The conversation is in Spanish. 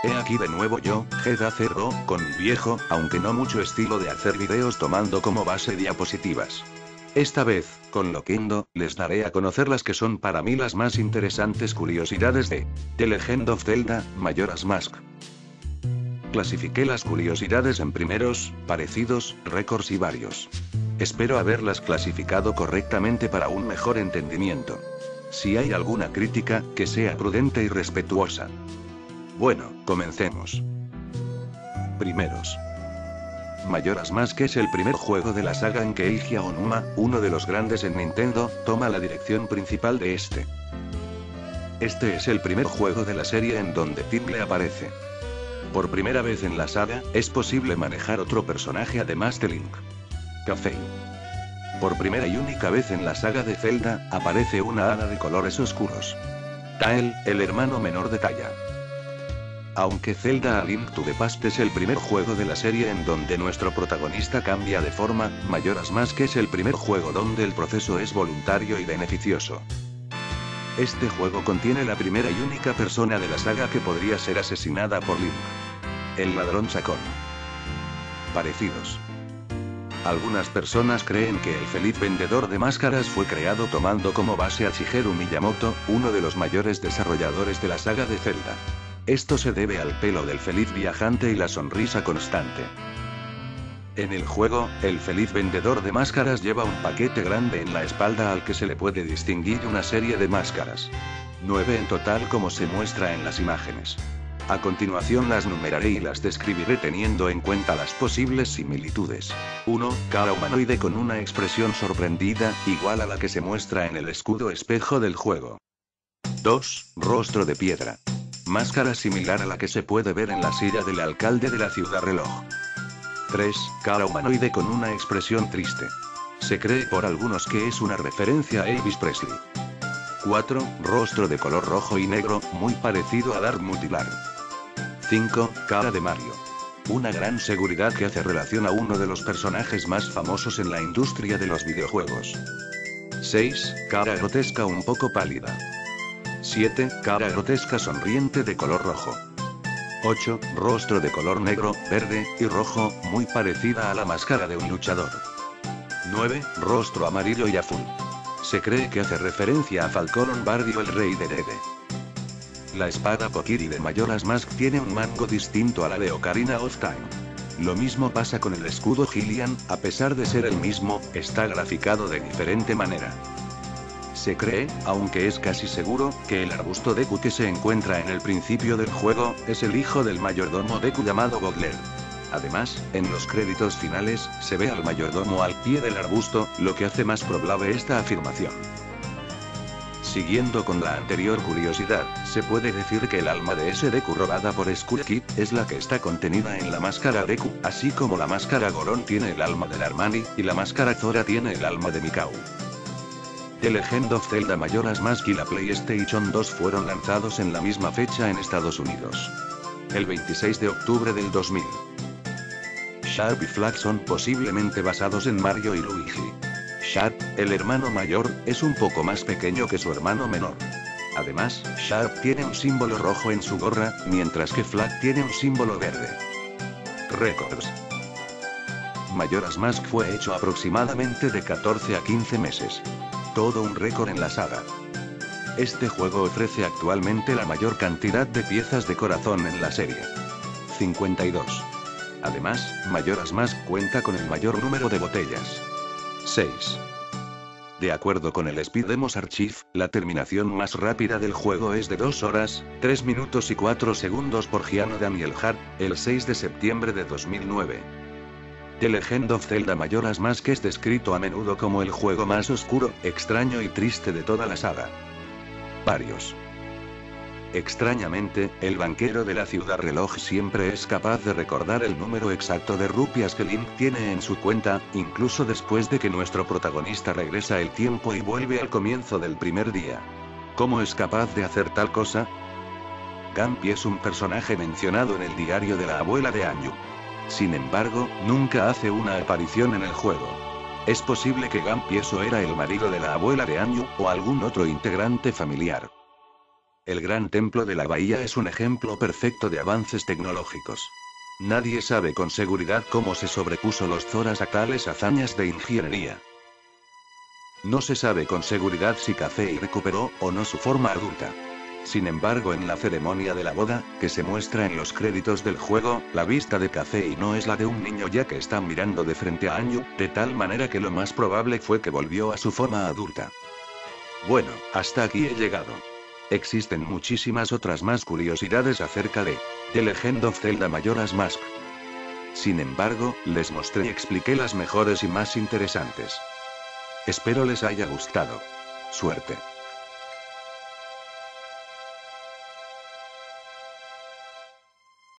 He aquí de nuevo yo, Geda Cerdo, con mi viejo, aunque no mucho estilo de hacer videos tomando como base diapositivas. Esta vez, con Loquendo, les daré a conocer las que son para mí las más interesantes curiosidades de The Legend of Zelda, Majora's Mask. Clasifiqué las curiosidades en primeros, parecidos, récords y varios. Espero haberlas clasificado correctamente para un mejor entendimiento. Si hay alguna crítica, que sea prudente y respetuosa. Bueno, comencemos. Primeros. Majora's Mask es el primer juego de la saga en que Eiji Aonuma, uno de los grandes en Nintendo, toma la dirección principal de este. Este es el primer juego de la serie en donde Timble aparece. Por primera vez en la saga, es posible manejar otro personaje además de Link. Kafei. Por primera y única vez en la saga de Zelda, aparece una hada de colores oscuros. Tael, el hermano menor de Taya. Aunque Zelda A Link to the Past es el primer juego de la serie en donde nuestro protagonista cambia de forma, Majora's Mask es el primer juego donde el proceso es voluntario y beneficioso. Este juego contiene la primera y única persona de la saga que podría ser asesinada por Link. El ladrón Sakon. Parecidos. Algunas personas creen que el feliz vendedor de máscaras fue creado tomando como base a Shigeru Miyamoto, uno de los mayores desarrolladores de la saga de Zelda. Esto se debe al pelo del feliz viajante y la sonrisa constante. En el juego, el feliz vendedor de máscaras lleva un paquete grande en la espalda al que se le puede distinguir una serie de máscaras. 9 en total como se muestra en las imágenes. A continuación las numeraré y las describiré teniendo en cuenta las posibles similitudes. 1. Cara humanoide con una expresión sorprendida, igual a la que se muestra en el escudo espejo del juego. 2. Rostro de piedra. Máscara similar a la que se puede ver en la silla del alcalde de la ciudad reloj. 3. Cara humanoide con una expresión triste. Se cree por algunos que es una referencia a Elvis Presley. 4. Rostro de color rojo y negro, muy parecido a Darth Mutilar. 5. Cara de Mario. Una gran seguridad que hace relación a uno de los personajes más famosos en la industria de los videojuegos. 6. Cara grotesca un poco pálida. 7. Cara grotesca sonriente de color rojo. 8. Rostro de color negro, verde y rojo, muy parecida a la máscara de un luchador. 9. Rostro amarillo y azul. Se cree que hace referencia a Falcón Lombardio, el rey de Dede. La espada Kokiri de Majora's Mask tiene un mango distinto a la de Ocarina of Time. Lo mismo pasa con el escudo Hylian, a pesar de ser el mismo, está graficado de diferente manera. Se cree, aunque es casi seguro, que el arbusto Deku que se encuentra en el principio del juego, es el hijo del mayordomo Deku llamado Gogler. Además, en los créditos finales, se ve al mayordomo al pie del arbusto, lo que hace más probable esta afirmación. Siguiendo con la anterior curiosidad, se puede decir que el alma de ese Deku robada por Skull Kid, es la que está contenida en la máscara Deku, así como la máscara Goron tiene el alma de Armani, y la máscara Zora tiene el alma de Mikau. The Legend of Zelda Majora's Mask y la PlayStation 2 fueron lanzados en la misma fecha en Estados Unidos. El 26 de octubre del 2000. Sharp y Flack son posiblemente basados en Mario y Luigi. Sharp, el hermano mayor, es un poco más pequeño que su hermano menor. Además, Sharp tiene un símbolo rojo en su gorra, mientras que Flack tiene un símbolo verde. Records. Majora's Mask fue hecho aproximadamente de 14 a 15 meses. Todo un récord en la saga. Este juego ofrece actualmente la mayor cantidad de piezas de corazón en la serie. 52. Además, Majora's Mask cuenta con el mayor número de botellas. 6. De acuerdo con el Speed Demos Archive, la terminación más rápida del juego es de 2 horas, 3 minutos y 4 segundos por Giano Daniel Hart, el 6 de septiembre de 2009. The Legend of Zelda Majora's Mask es descrito a menudo como el juego más oscuro, extraño y triste de toda la saga. Varios. Extrañamente, el banquero de la ciudad reloj siempre es capaz de recordar el número exacto de rupias que Link tiene en su cuenta, incluso después de que nuestro protagonista regresa el tiempo y vuelve al comienzo del primer día. ¿Cómo es capaz de hacer tal cosa? Gampi es un personaje mencionado en el diario de la abuela de Anju. Sin embargo, nunca hace una aparición en el juego. Es posible que Gampi eso era el marido de la abuela de Anju, o algún otro integrante familiar. El gran templo de la bahía es un ejemplo perfecto de avances tecnológicos. Nadie sabe con seguridad cómo se sobrepuso los Zoras a tales hazañas de ingeniería. No se sabe con seguridad si Kafei recuperó o no su forma adulta. Sin embargo, en la ceremonia de la boda, que se muestra en los créditos del juego, la vista de Kafei no es la de un niño ya que está mirando de frente a Anju, de tal manera que lo más probable fue que volvió a su forma adulta. Bueno, hasta aquí he llegado. Existen muchísimas otras más curiosidades acerca de The Legend of Zelda Majora's Mask. Sin embargo, les mostré y expliqué las mejores y más interesantes. Espero les haya gustado. Suerte.